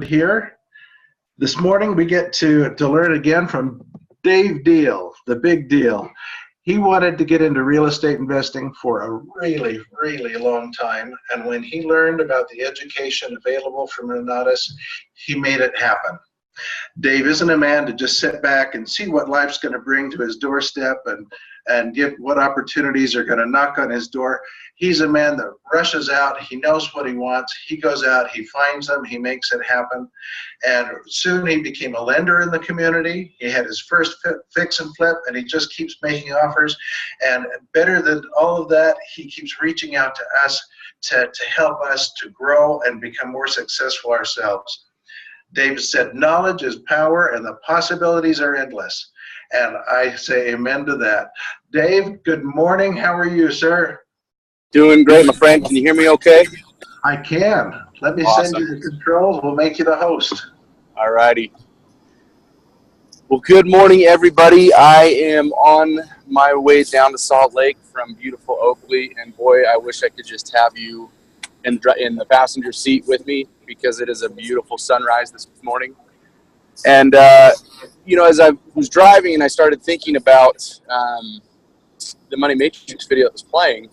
here. This morning we get to learn again from Dave Dehl, the big deal. He wanted to get into real estate investing for a really, really long time. And when he learned about the education available from Renatus, he made it happen. Dave isn't a man to just sit back and see what life's going to bring to his doorstep and get what opportunities are going to knock on his door. He's a man that rushes out. He knows what he wants. He goes out, he finds them, he makes it happen. And soon he became a lender in the community. He had his first fix and flip, and he just keeps making offers. And better than all of that, he keeps reaching out to us to help us to grow and become more successful ourselves. Dave said, knowledge is power and the possibilities are endless. And I say amen to that. Dave, good morning. How are you, sir? Doing great, my friend. Can you hear me okay? I can. Let me Awesome. send you the controls. We'll make you the host. All righty. Well, good morning, everybody. I am on my way down to Salt Lake from beautiful Oakley. And boy, I wish I could just have you in the passenger seat with me because it is a beautiful sunrise this morning. And, as I was driving and I started thinking about the Money Matrix video that was playing,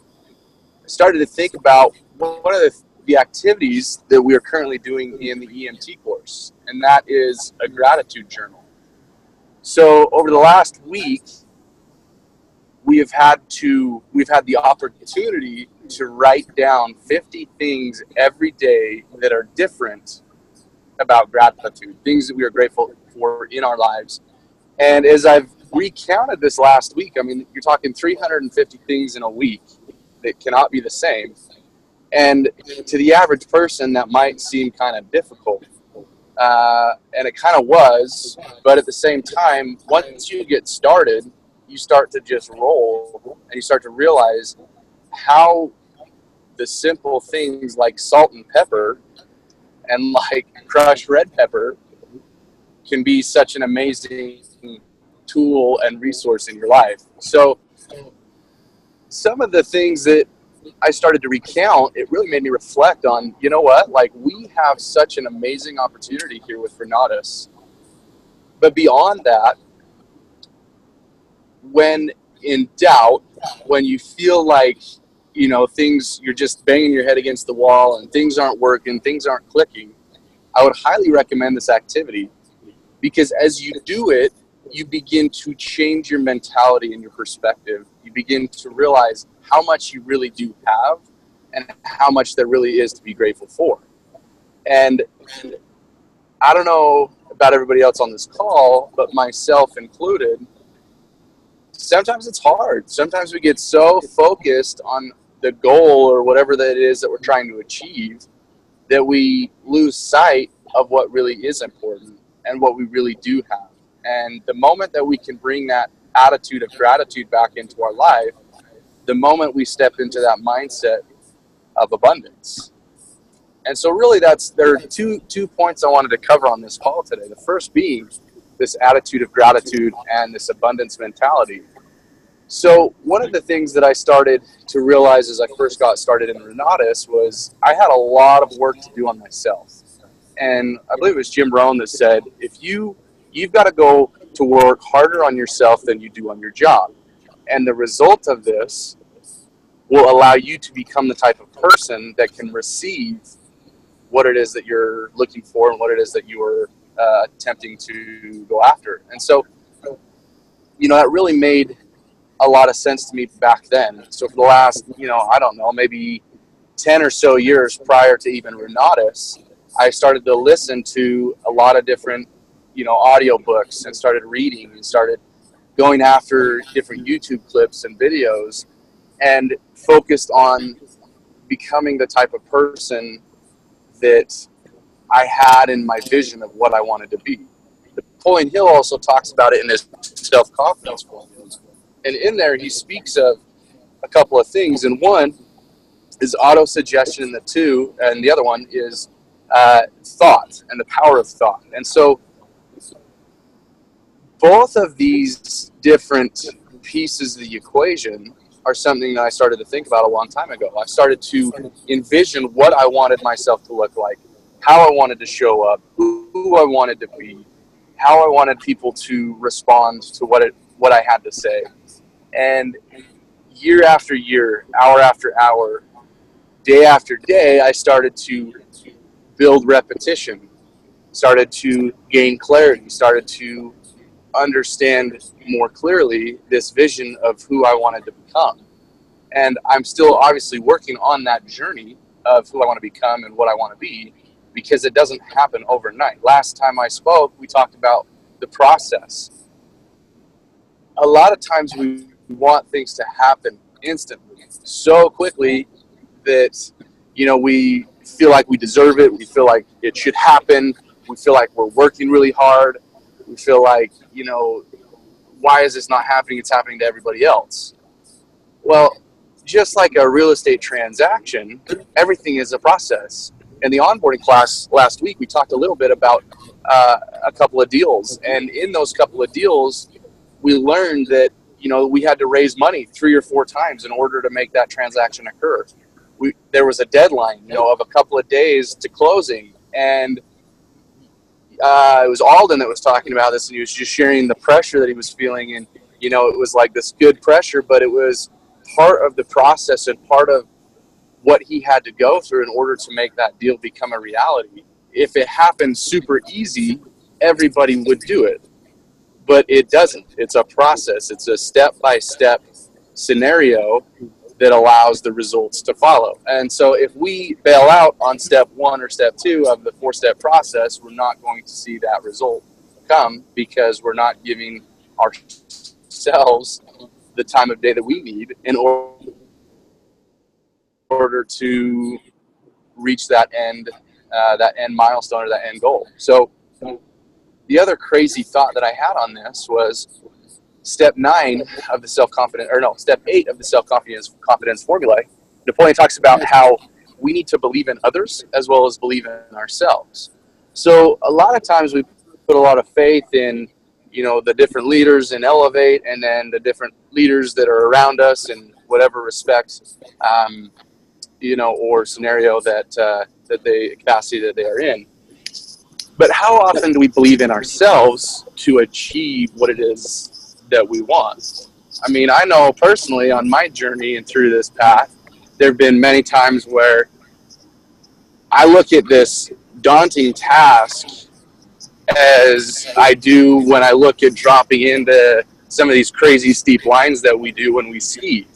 I started to think about one of the activities that we are currently doing in the EMT course, and that is a gratitude journal. So over the last week, we've had the opportunity to write down 50 things every day that are different about gratitude, things that we are grateful for in our lives. And as I've recounted this last week, I mean, you're talking 350 things in a week that cannot be the same. And to the average person, that might seem kind of difficult. And it kind of was. But at the same time, once you get started, you start to just roll and you start to realize how the simple things like salt and pepper and like crushed red pepper can be such an amazing tool and resource in your life. So some of the things that I started to recount, it really made me reflect on, you know what, like we have such an amazing opportunity here with Renatus. But beyond that, when in doubt, when you feel like, things, you're just banging your head against the wall and things aren't working, things aren't clicking, I would highly recommend this activity because as you do it, you begin to change your mentality and your perspective. You begin to realize how much you really do have and how much there really is to be grateful for. And I don't know about everybody else on this call, but myself included, sometimes it's hard. Sometimes we get so focused on the goal or whatever that is that we're trying to achieve that we lose sight of what really is important and what we really do have. And the moment that we can bring that attitude of gratitude back into our life, the moment we step into that mindset of abundance. And so really there are two points I wanted to cover on this call today. The first being this attitude of gratitude and this abundance mentality. So one of the things that I started to realize as I first got started in Renatus was I had a lot of work to do on myself. And I believe it was Jim Rohn that said, if you've got to go to work harder on yourself than you do on your job. And the result of this will allow you to become the type of person that can receive what it is that you're looking for and what it is that you are attempting to go after. And so, that really made a lot of sense to me back then. So for the last, maybe 10 or so years prior to even Renatus, I started to listen to a lot of different, audio books and started reading and started going after different YouTube clips and videos and focused on becoming the type of person that I had in my vision of what I wanted to be. Napoleon Hill also talks about it in his self-confidence book. And in there, he speaks of a couple of things. And one is auto-suggestion, and the other one is thought and the power of thought. And so both of these different pieces of the equation are something that I started to think about a long time ago. I started to envision what I wanted myself to look like how I wanted to show up, who I wanted to be, how I wanted people to respond to what I had to say. And year after year, hour after hour, day after day, I started to build repetition, started to gain clarity, started to understand more clearly this vision of who I wanted to become. And I'm still obviously working on that journey of who I want to become and what I want to be, because it doesn't happen overnight. Last time I spoke, we talked about the process. A lot of times we want things to happen instantly, so quickly that, we feel like we deserve it. We feel like it should happen. We feel like we're working really hard. We feel like, why is this not happening? It's happening to everybody else. Well, just like a real estate transaction, everything is a process. In the onboarding class last week, we talked a little bit about a couple of deals. And in those couple of deals, we learned that, we had to raise money 3 or 4 times in order to make that transaction occur. There was a deadline, of a couple of days to closing. And it was Alden that was talking about this, and he was just sharing the pressure that he was feeling. And, it was like this good pressure, but it was part of the process and part of what he had to go through in order to make that deal become a reality. If it happened super easy, everybody would do it. But it doesn't. It's a process. It's a step-by-step scenario that allows the results to follow. And so if we bail out on step 1 or step 2 of the 4-step process, we're not going to see that result come, because we're not giving ourselves the time of day that we need in order to reach that end milestone or that end goal. So the other crazy thought that I had on this was step 8 of the self-confidence formula. Napoleon talks about how we need to believe in others as well as believe in ourselves. So a lot of times we put a lot of faith in, the different leaders in Elevate, and then the different leaders that are around us in whatever respect, or scenario that the capacity that they are in. But how often do we believe in ourselves to achieve what it is that we want? I mean, I know personally on my journey and through this path, there have been many times where I look at this daunting task as I do when I look at dropping into some of these crazy steep lines that we do when we ski.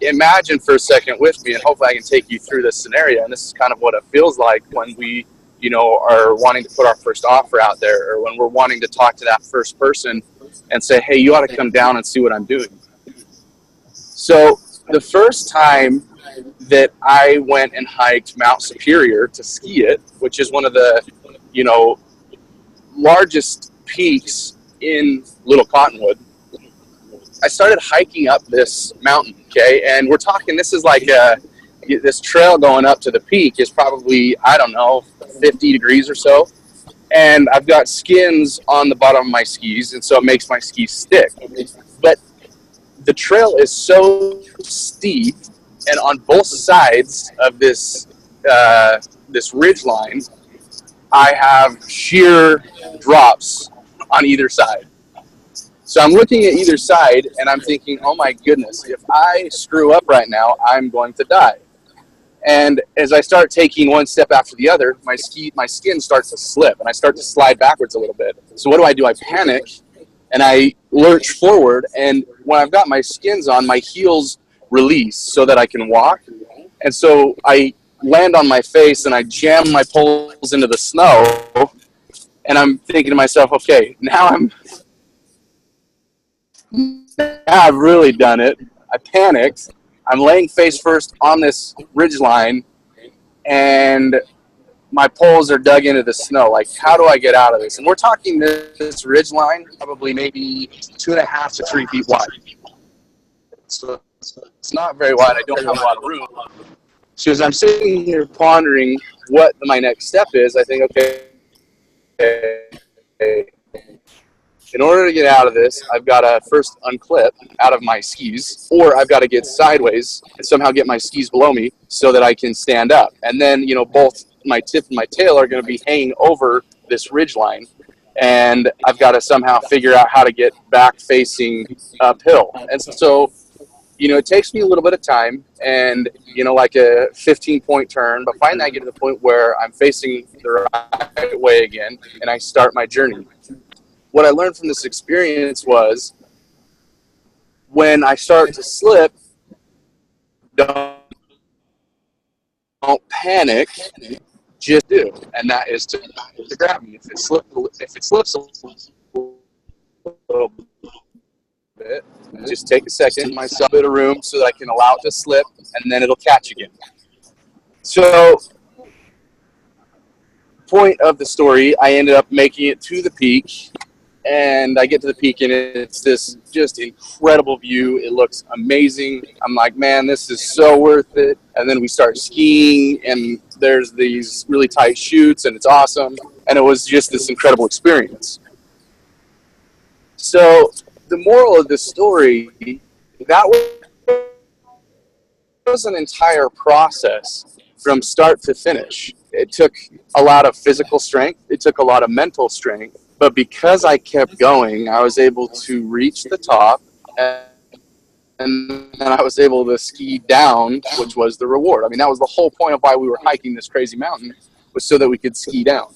Imagine for a second with me, and hopefully I can take you through this scenario. And this is kind of what it feels like when we, are wanting to put our first offer out there, or when we're wanting to talk to that first person and say, hey, you ought to come down and see what I'm doing. So the first time that I went and hiked Mount Superior to ski it, which is one of the, largest peaks in Little Cottonwood, I started hiking up this mountain, okay? And we're talking, this is like this trail going up to the peak is probably, 50 degrees or so. And I've got skins on the bottom of my skis, and so it makes my skis stick. But the trail is so steep, and on both sides of this ridge line, I have sheer drops on either side. So I'm looking at either side, and I'm thinking, oh my goodness, if I screw up right now, I'm going to die. And as I start taking one step after the other, my skin starts to slip, and I start to slide backwards a little bit. So what do? I panic, and I lurch forward, and when I've got my skins on, my heels release so that I can walk. And so I land on my face, and I jam my poles into the snow, and I'm thinking to myself, okay, now I've really done it. I panicked. I'm laying face first on this ridge line, and my poles are dug into the snow. Like, how do I get out of this? And we're talking this ridge line, probably maybe 2.5 to 3 feet wide. So it's not very wide. I don't have a lot of room. So as I'm sitting here pondering what my next step is, I think, okay, in order to get out of this, I've got to first unclip out of my skis, or I've got to get sideways and somehow get my skis below me so that I can stand up. And then, both my tip and my tail are going to be hanging over this ridge line, and I've got to somehow figure out how to get back facing uphill. And so, it takes me a little bit of time and, like a 15-point turn, but finally I get to the point where I'm facing the right way again and I start my journey. What I learned from this experience was when I start to slip, don't panic, just do. And that is to grab me. If it slips a little bit, just take a second, myself a bit of room so that I can allow it to slip, and then it'll catch again. So, point of the story, I ended up making it to the peak, and I get to the peak, and it's this just incredible view. It looks amazing. I'm like, man, this is so worth it. And then we start skiing, and there's these really tight chutes, and it's awesome. And it was just this incredible experience. So the moral of this story, that was an entire process from start to finish. It took a lot of physical strength. It took a lot of mental strength. But because I kept going, I was able to reach the top, and then I was able to ski down, which was the reward. I mean, that was the whole point of why we were hiking this crazy mountain, was so that we could ski down.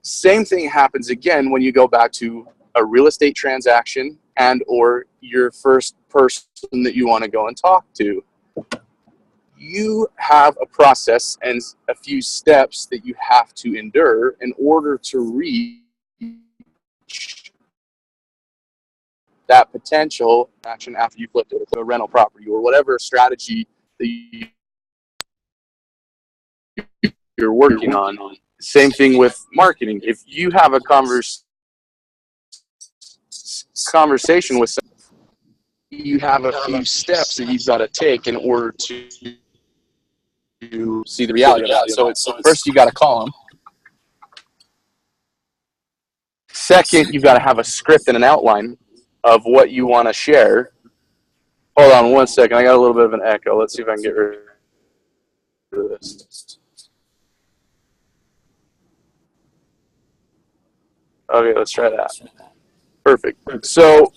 Same thing happens again when you go back to a real estate transaction and or your first person that you want to go and talk to. You have a process and a few steps that you have to endure in order to reach that potential action after you flipped it to a rental property or whatever strategy that you're working on. Same thing with marketing. If you have a conversation with someone, you have a few steps that you've got to take in order to see the reality of that. So first you got to call them. Second, you've got to have a script and an outline of what you want to share. Hold on one second. I got a little bit of an echo. Let's see if I can get rid of this. Okay, let's try that. Perfect. So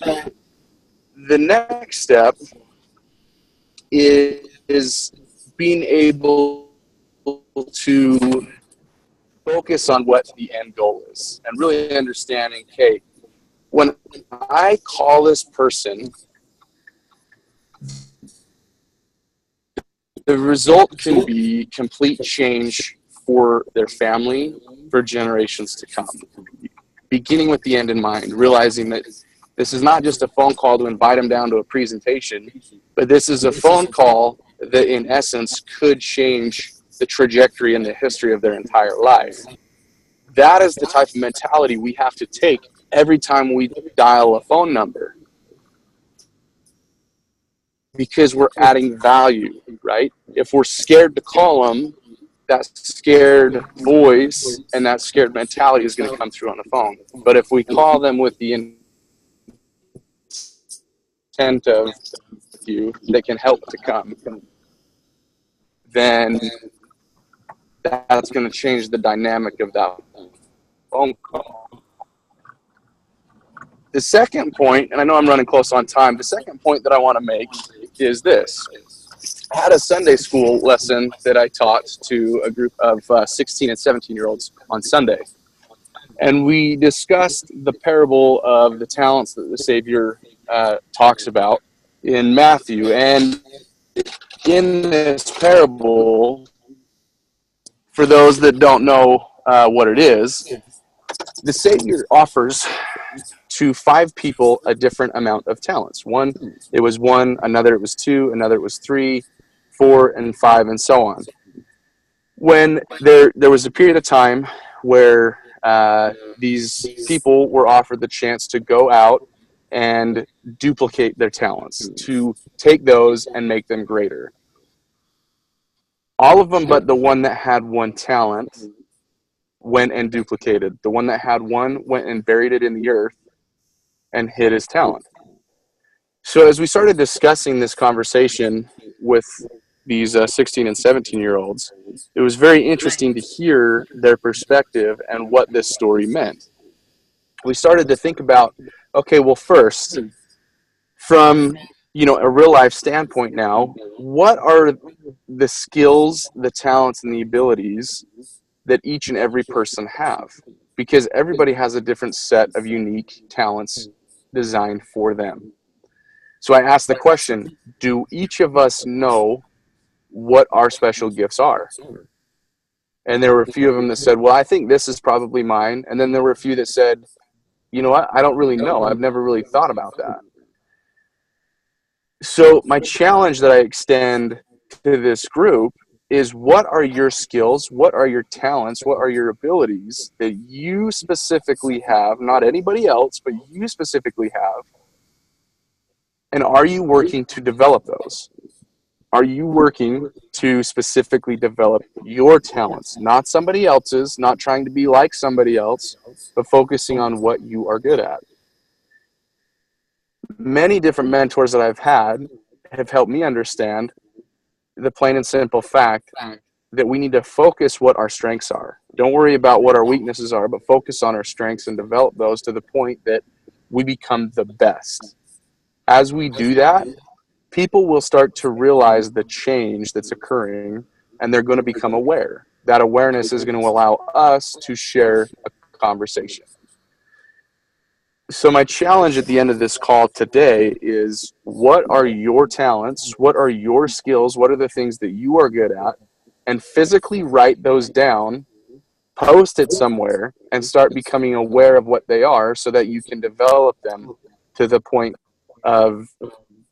the next step is being able to focus on what the end goal is and really understanding, okay, when I call this person, the result can be complete change for their family for generations to come. Beginning with the end in mind, realizing that this is not just a phone call to invite them down to a presentation, but this is a phone call that in essence could change the trajectory and the history of their entire life. That is the type of mentality we have to take every time we dial a phone number, because we're adding value, right? If we're scared to call them, that scared voice and that scared mentality is going to come through on the phone. But if we call them with the intent of you, they can help to come, then that's going to change the dynamic of that phone call. The second point, and I know I'm running close on time, the second point that I want to make is this. I had a Sunday school lesson that I taught to a group of 16 and 17-year-olds on Sunday. And we discussed the parable of the talents that the Savior talks about in Matthew. And in this parable, for those that don't know what it is, the Savior offers to 5 people a different amount of talents. One, it was 1, another it was 2, another it was 3, 4, and 5, and so on. When there was a period of time where these people were offered the chance to go out and duplicate their talents, to take those and make them greater. All of them but the one that had 1 talent went and duplicated. The one that had 1 went and buried it in the earth and hid his talent. So as we started discussing this conversation with these 16 and 17-year-olds, it was very interesting to hear their perspective and what this story meant. We started to think about, okay, well, first, from a real life standpoint now, what are the skills, the talents, and the abilities that each and every person have? Because everybody has a different set of unique talents designed for them. So I asked the question, do each of us know what our special gifts are? And there were a few of them that said, well, I think this is probably mine. And then there were a few that said, you know what, I don't really know. I've never really thought about that. So my challenge that I extend to this group is, what are your skills? What are your talents? What are your abilities that you specifically have, not anybody else, but you specifically have? And are you working to develop those? Are you working to specifically develop your talents, not somebody else's, not trying to be like somebody else, but focusing on what you are good at? Many different mentors that I've had have helped me understand the plain and simple fact that we need to focus what our strengths are. Don't worry about what our weaknesses are, but focus on our strengths and develop those to the point that we become the best. As we do that, people will start to realize the change that's occurring, and they're going to become aware. That awareness is going to allow us to share a conversation. So my challenge at the end of this call today is, what are your talents? What are your skills? What are the things that you are good at? And physically write those down, post it somewhere, and start becoming aware of what they are so that you can develop them to the point of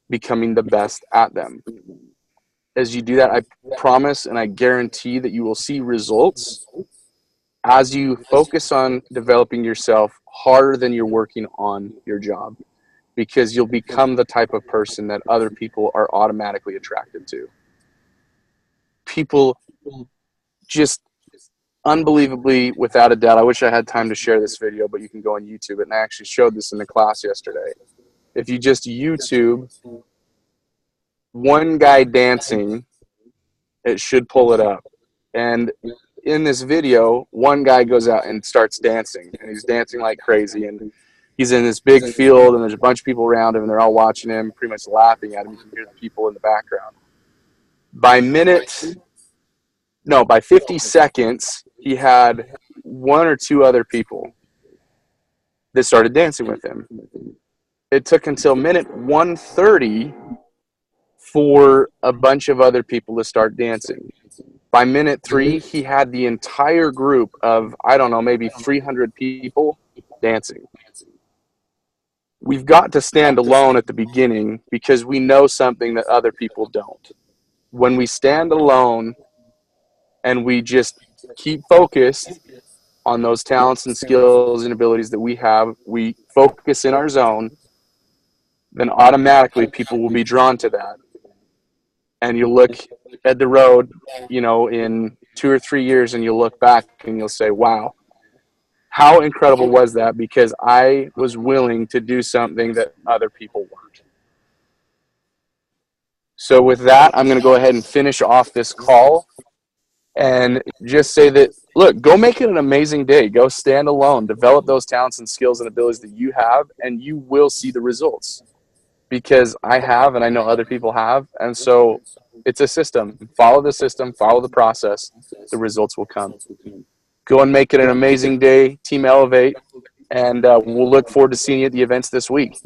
becoming the best at them. As you do that, I promise and I guarantee that you will see results as you focus on developing yourself harder than you're working on your job, because you'll become the type of person that other people are automatically attracted to. People just unbelievably, without a doubt, I wish I had time to share this video, but you can go on YouTube, and I actually showed this in the class yesterday. If you just YouTube one guy dancing, it should pull it up. And in this video, one guy goes out and starts dancing, and he's dancing like crazy, and he's in this big field, and there's a bunch of people around him, and they're all watching him, pretty much laughing at him. You can hear the people in the background. By 50 seconds, he had one or two other people that started dancing with him. It took until minute 130 for a bunch of other people to start dancing. By minute 3, he had the entire group of, I don't know, maybe 300 people dancing. We've got to stand alone at the beginning because we know something that other people don't. When we stand alone and we just keep focused on those talents and skills and abilities that we have, we focus in our zone, then automatically people will be drawn to that. And you look at the road, in 2 or 3 years, and you'll look back and you'll say, wow, how incredible was that? Because I was willing to do something that other people weren't. So with that, I'm going to go ahead and finish off this call and just say that, look, go make it an amazing day. Go stand alone. Develop those talents and skills and abilities that you have, and you will see the results. Because I have, and I know other people have, and so it's a system. Follow the system, follow the process, the results will come. Go and make it an amazing day, Team Elevate, and we'll look forward to seeing you at the events this week.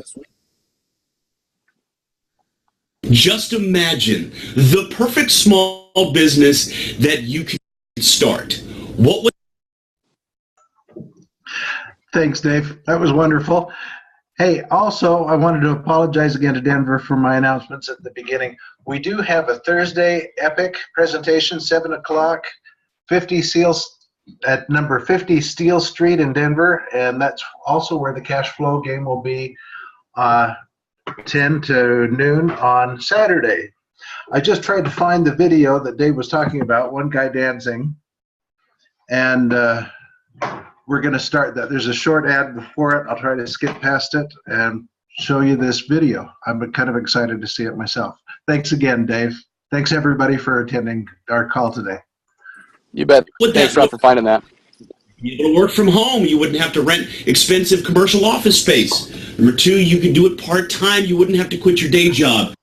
Just imagine the perfect small business that you could start. What would... Thanks, Dave. That was wonderful. Hey, also, I wanted to apologize again to Denver for my announcements at the beginning. We do have a Thursday Epic presentation, 7 o'clock, 50 Seals at number 50 Steel Street in Denver, and that's also where the cash flow game will be 10 to noon on Saturday. I just tried to find the video that Dave was talking about, one guy dancing, and we're going to start that. There's a short ad before it. I'll try to skip past it and show you this video. I'm kind of excited to see it myself. Thanks again, Dave. Thanks, everybody, for attending our call today. You bet. Would Thanks, that- Rob, for finding that. Be able to work from home. You wouldn't have to rent expensive commercial office space. Number two, you could do it part-time. You wouldn't have to quit your day job.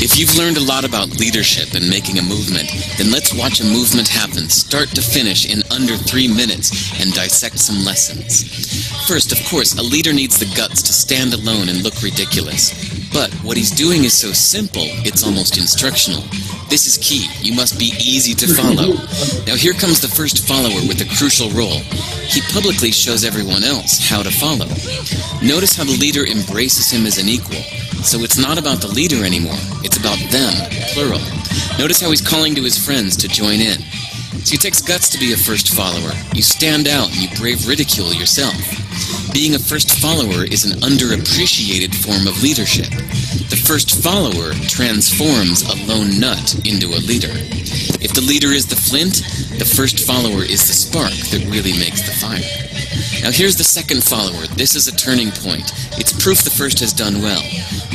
If you've learned a lot about leadership and making a movement, then let's watch a movement happen start to finish in under 3 minutes and dissect some lessons. First, of course, a leader needs the guts to stand alone and look ridiculous. But what he's doing is so simple, it's almost instructional. This is key. You must be easy to follow. Now here comes the first follower with a crucial role. He publicly shows everyone else how to follow. Notice how the leader embraces him as an equal. So it's not about the leader anymore. It's about them, plural. Notice how he's calling to his friends to join in. So it takes guts to be a first follower. You stand out and you brave ridicule yourself. Being a first follower is an underappreciated form of leadership. The first follower transforms a lone nut into a leader. If the leader is the flint, the first follower is the spark that really makes the fire. Now here's the second follower. This is a turning point. It's proof the first has done well.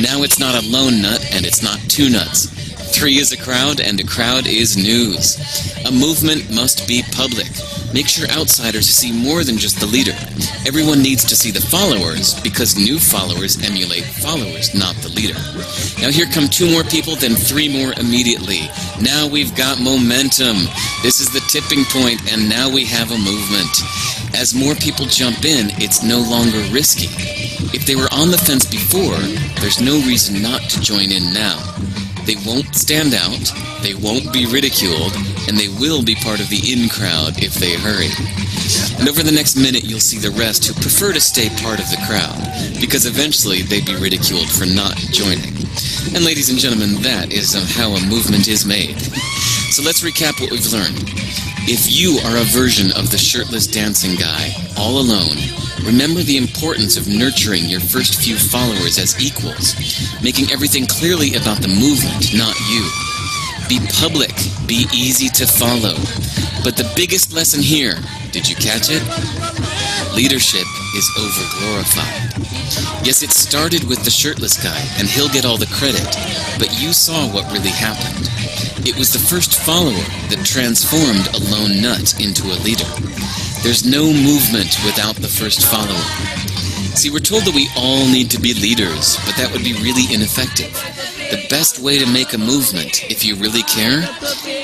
Now it's not a lone nut and it's not two nuts. 3 is a crowd and a crowd is news. A movement must be public. Make sure outsiders see more than just the leader. Everyone needs to see the followers because new followers emulate followers, not the leader. Now here come 2 more people, then 3 more immediately. Now we've got momentum. This is the tipping point, and now we have a movement. As more people jump in, it's no longer risky. If they were on the fence before, there's no reason not to join in now. They won't stand out, they won't be ridiculed, and they will be part of the in crowd if they hurry. And over the next minute, you'll see the rest who prefer to stay part of the crowd, because eventually they'd be ridiculed for not joining. And ladies and gentlemen, that is how a movement is made. So let's recap what we've learned. If you are a version of the shirtless dancing guy, all alone, remember the importance of nurturing your first few followers as equals, making everything clearly about the movement, not you. Be public, be easy to follow. But the biggest lesson here, did you catch it? Leadership is overglorified. Yes, it started with the shirtless guy, and he'll get all the credit, but you saw what really happened. It was the first follower that transformed a lone nut into a leader. There's no movement without the first follower. See, we're told that we all need to be leaders, but that would be really ineffective. The best way to make a movement, if you really care,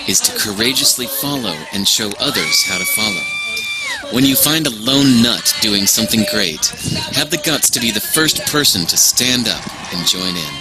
is to courageously follow and show others how to follow. When you find a lone nut doing something great, have the guts to be the first person to stand up and join in.